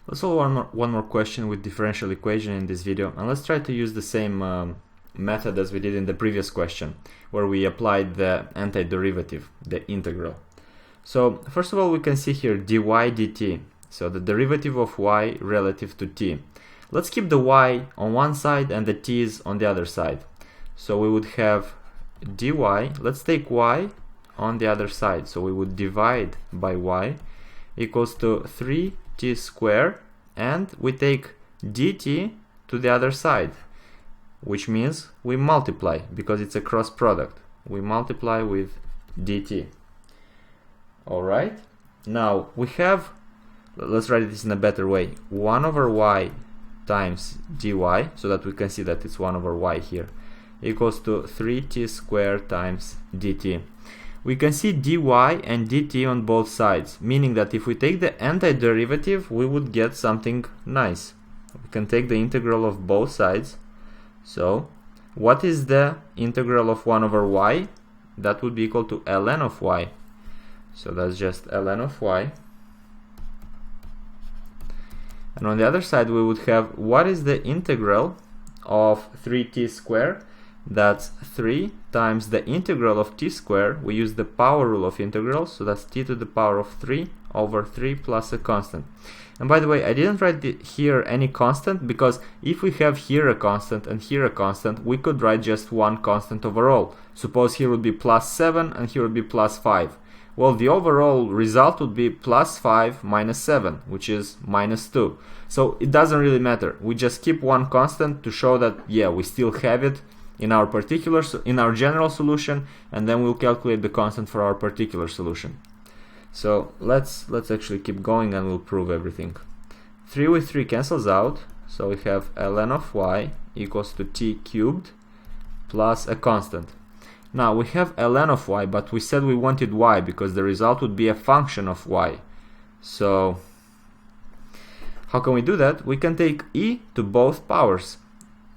Let's solve one more question with differential equation in this video, and let's try to use the same method as we did in the previous question, where we applied the antiderivative, the integral. So first of all, we can see here dy dt, so the derivative of y relative to t. Let's keep the y on one side and the t's on the other side. So we would have dy, let's take y on the other side, so we would divide by y equals to 3t squared, and we take dt to the other side, which means we multiply because it's a cross product. We multiply with dt. Alright, now we have, let's write this in a better way, 1 over y times dy, so that we can see that it's 1 over y here, equals to 3t squared times dt. We can see dy and dt on both sides, meaning that if we take the antiderivative, we would get something nice. We can take the integral of both sides. So what is the integral of 1 over y? That would be equal to ln of y. So that's just ln of y. And on the other side, we would have, what is the integral of 3t squared? That's 3 times the integral of t squared. We use the power rule of integrals, so that's t to the power of 3 over 3 plus a constant. And by the way, I didn't write here any constant, because if we have here a constant and here a constant, we could write just one constant overall. Suppose here would be plus 7 and here would be plus 5. Well, the overall result would be plus 5 minus 7, which is minus 2. So it doesn't really matter. We just keep one constant to show that, yeah, we still have it in our general solution, and then we'll calculate the constant for our particular solution. So let's actually keep going and we'll prove everything. 3 with 3 cancels out, so we have ln of y equals to t cubed plus a constant. Now we have ln of y, but we said we wanted y because the result would be a function of y. So how can we do that? We can take e to both powers.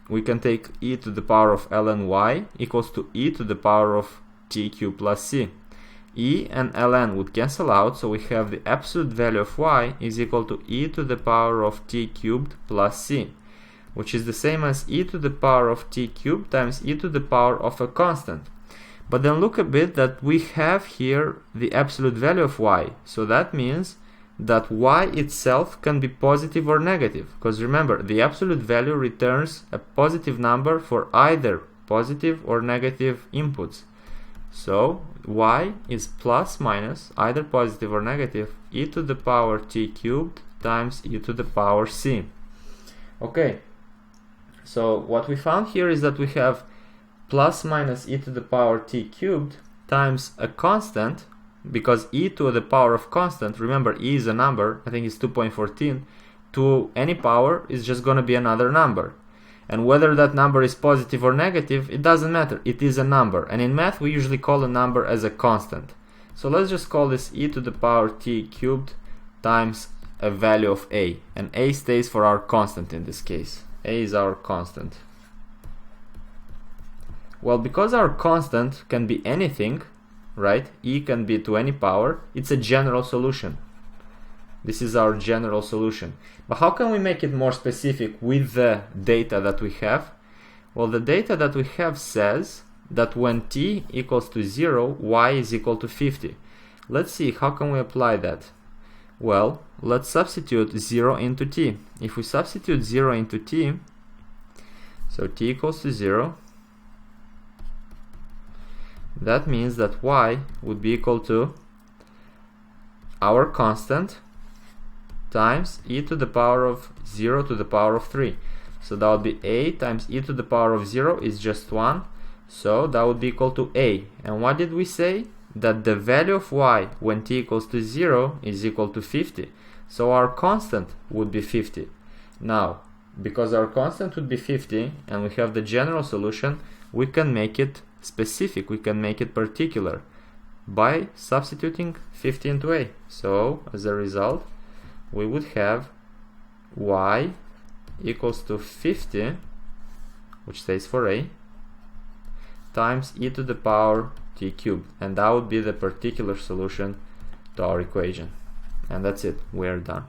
We can take e to the power of ln y equals to e to the power of t cubed plus c. E and ln would cancel out, so we have the absolute value of y is equal to e to the power of t cubed plus c, which is the same as e to the power of t cubed times e to the power of a constant. But then look a bit that we have here the absolute value of y, so that means that y itself can be positive or negative, because remember, the absolute value returns a positive number for either positive or negative inputs. So y is plus minus either positive or negative e to the power t cubed times e to the power c. Okay, so what we found here is that we have plus minus e to the power t cubed times a constant, because e to the power of constant, remember e is a number, I think it's 2.14, to any power is just going to be another number. And whether that number is positive or negative, it doesn't matter, it is a number. And in math we usually call a number as a constant. So let's just call this e to the power t cubed times a value of a. And a stays for our constant in this case. A is our constant. Well, because our constant can be anything, right? E can be to any power, it's a general solution. This is our general solution. But how can we make it more specific with the data that we have? Well, the data that we have says that when t equals to 0, y is equal to 50. Let's see, how can we apply that? Well, let's substitute 0 into t. If we substitute 0 into t, so t equals to 0, that means that y would be equal to our constant times e to the power of 0 to the power of 3. So that would be a times e to the power of 0 is just 1. So that would be equal to a. And what did we say? That the value of y when t equals to 0 is equal to 50. So our constant would be 50. Now, because our constant would be 50 and we have the general solution, we can make it specific, we can make it particular by substituting 50 into a. So as a result, we would have y equals to 50, which stays for a, times e to the power t cubed, and that would be the particular solution to our equation. And that's it, we're done.